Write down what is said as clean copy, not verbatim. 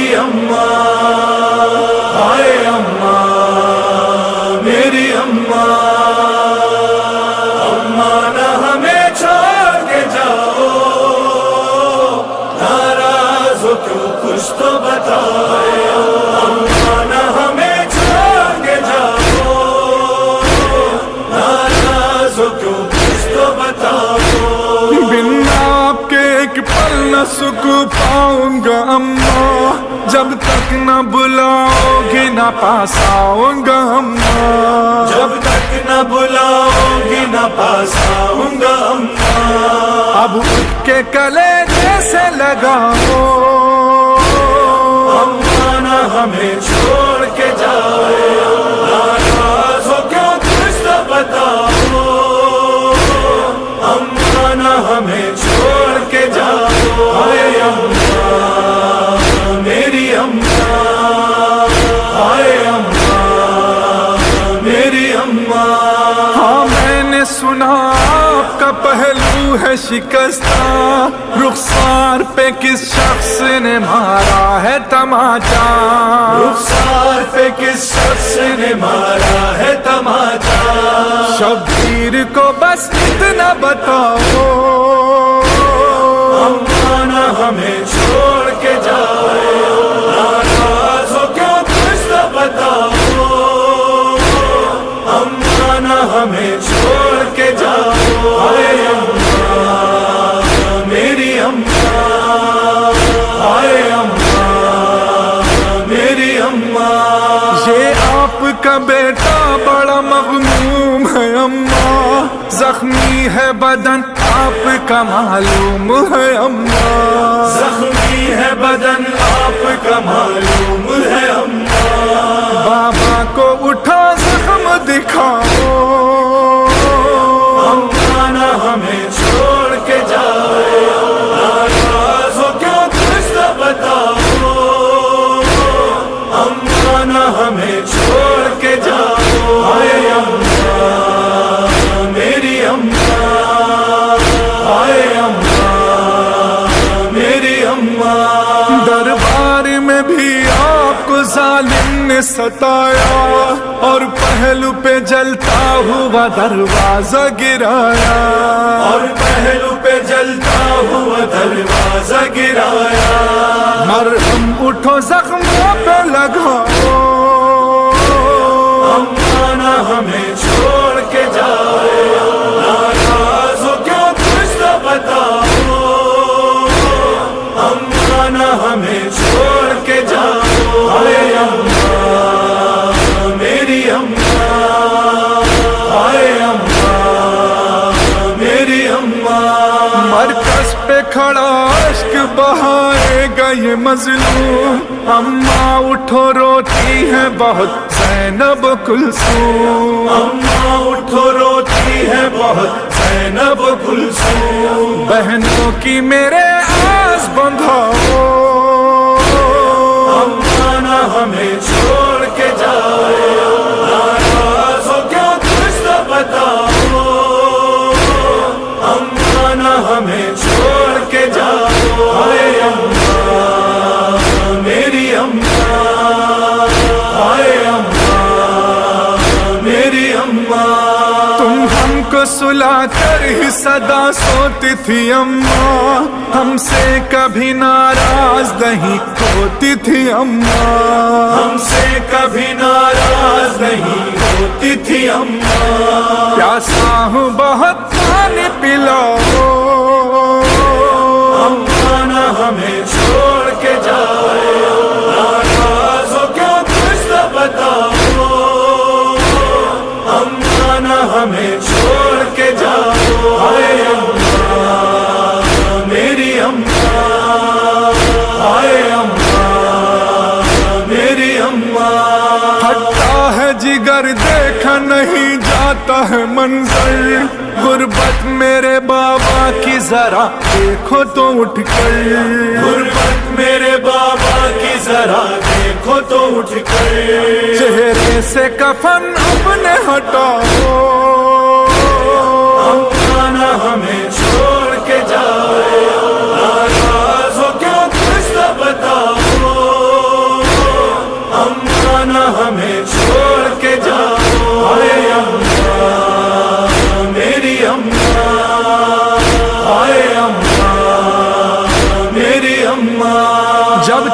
میری اماں، ہائے اماں میری اماں، اماں نہ ہمیں چھوڑ کے جاؤ، ناراض ہو کیوں کچھ تو بتاؤ، اماں نہ ہمیں چھوڑ کے جاؤ، ناراض ہو کیوں کچھ تو بتاؤ، بن آپ کے ایک پل نہ سکھ پاؤں گا اماں، جب تک نہ بلاؤ گے نہ پاس آؤں گا اماں، جب تک نہ بلاؤ گی نہ پاس آؤں گا اماں، اب اٹھ کے کلیجے سے لگاؤ، اماں نہ ہمیں چھوڑ کے جاؤ، ناراض ہو کیوں کچھ تو بتاؤ، اماں نہ ہمیں چھوڑ کے جاؤ، ہائے اماں میری اماں، ہائے اماں میری اماں، ہاں میں نے سنا آپ کا پہلو ہے شکستہ، رخسار پہ کس شخص نے مارا ہے تماچا، رخسار پہ کس شخص نے مارا ہے تماچا، شبیر کو بس اتنا بتاؤ، اماں نہ ہمیں چھوڑ کے جاؤ، ناراض ہو کیوں کچھ تو بتاؤ، اماں نہ ہمیں چھوڑ کے جاؤ، ہائے اماں میری اماں، ہائے اماں میری اماں، یہ آپ کا بیٹا بڑا مغموم ہے اماں، زخمی ہے بدن آپ کا معلوم ہے اماں، زخمی ہے بدن آپ کا معلوم ہے اماں، بابا کو اٹھا زخم دکھاؤ، اماں نہ ہمیں چھوڑ کے جاؤ، ناراض ہو کیوں کچھ تو بتاؤ، اماں نہ ہمیں چھوڑ کے جاؤ، ہائے اماں میری اماں، ہائے اماں میری اماں، دربار میں بھی آپ کو ظالم نے ستایا، اور پہلو پہ جلتا ہوا دروازہ گرایا، اور پہلو پہ جلتا ہوا دروازہ گرایا، مرہم اٹھو زخموں پہ لگاؤ، اماں نہ ہمیں چھوڑ کے جاؤ، ناراض ہو کیوں کچھ تو بتاؤ، اماں نہ ہمیں چھوڑ کے جاؤ، ہائے اماں میری اماں، ہائے اماں میری اماں، مرکز پہ کھڑا عشق بہائے گا یہ مظلوم، اماں اٹھو روتی ہے بہت زینب کلثوم، اماں اٹھو روتی ہے بہت زینب کلثوم، بہنوں کی میرے آس بندھاؤ، اماں نہ ہمیں چھوڑ کے جاؤ، ناراض ہو کیوں کچھ تو بتاؤ، اماں نہ ہمیں چھوڑ کے جاؤ، ہائے اماں میری اماں، ہائے اماں میری اماں، تم ہم کو سلا کر ہی صدا سوتی تھی اماں، ہم سے کبھی ناراض نہیں ہوتی تھی اماں، ہم سے کبھی ناراض نہیں ہوتی تھی اماں، پیاسا ہوں بہت پانی پلاؤ، اماں نہ ہمیں چھوڑ کے جاؤ، ناراض ہو کیوں کچھ تو بتاؤ، اماں نہ ہمیں چھوڑ کے جاؤ، ہائے اماں میری اماں، ہائے اماں میری اماں، پھٹتا ہے جگر دیکھا نہیں جاتا ہے منظر، غربت میرے بابا کی ذرا دیکھو تو اٹھ کر، غربت میرے بابا کی ذرا دیکھو تو اٹھ کر، چہرے سے کفن اپنے ہٹاؤ، اماں نہ ہمیں چھوڑ کے جاؤ، ناراض ہو کیوں کچھ تو بتاؤ،